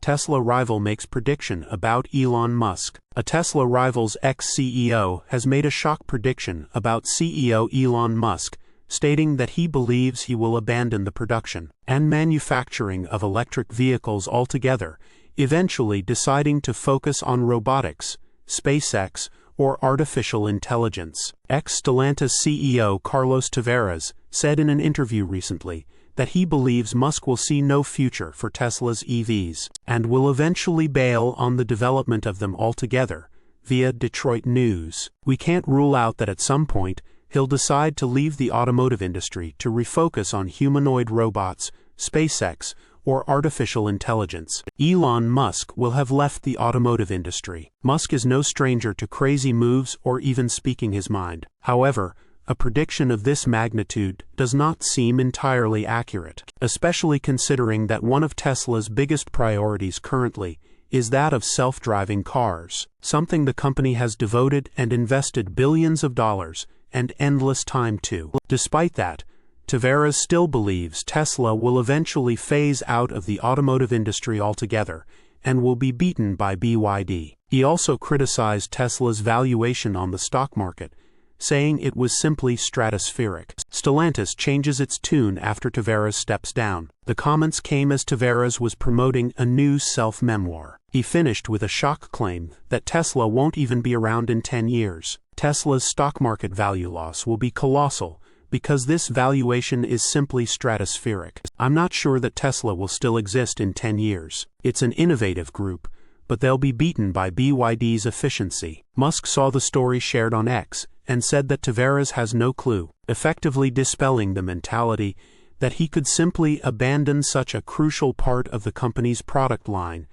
Tesla rival makes prediction about Elon Musk. A Tesla rival's ex-CEO has made a shock prediction about CEO Elon Musk, stating that he believes he will abandon the production and manufacturing of electric vehicles altogether, eventually deciding to focus on robotics, SpaceX, or artificial intelligence. Stellantis CEO Carlos Tavares said in an interview recently that he believes Musk will see no future for Tesla's EVs and will eventually bail on the development of them altogether, via Detroit News. "We can't rule out that at some point he'll decide to leave the automotive industry to refocus on humanoid robots, SpaceX, or artificial intelligence." Elon Musk will have left the automotive industry. Musk is no stranger to crazy moves or even speaking his mind. However, a prediction of this magnitude does not seem entirely accurate, especially considering that one of Tesla's biggest priorities currently is that of self-driving cars, something the company has devoted and invested billions of dollars and endless time to. Despite that, Tavares still believes Tesla will eventually phase out of the automotive industry altogether and will be beaten by BYD. He also criticized Tesla's valuation on the stock market, saying it was simply stratospheric. Stellantis changes its tune after Tavares steps down. The comments came as Tavares was promoting a new self-memoir. He finished with a shock claim that Tesla won't even be around in 10 years. Tesla's stock market value loss will be colossal because this valuation is simply stratospheric. "I'm not sure that Tesla will still exist in 10 years. It's an innovative group, but they'll be beaten by BYD's efficiency." Musk saw the story shared on X and said that Tavares has no clue, effectively dispelling the mentality that he could simply abandon such a crucial part of the company's product line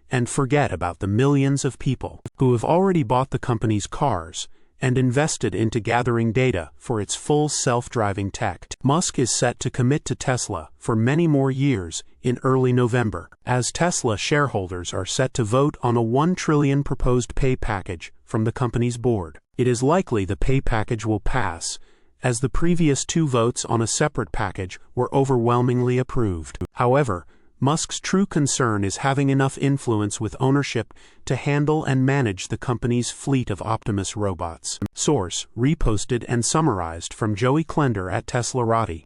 and forget about the millions of people who have already bought the company's cars and invested into gathering data for its full self-driving tech. Musk is set to commit to Tesla for many more years in early November, as Tesla shareholders are set to vote on a $1 trillion proposed pay package from the company's board. It is likely the pay package will pass, as the previous 2 votes on a separate package were overwhelmingly approved. However, Musk's true concern is having enough influence with ownership to handle and manage the company's fleet of Optimus robots. Source: reposted and summarized from Joey Klender at Teslarati.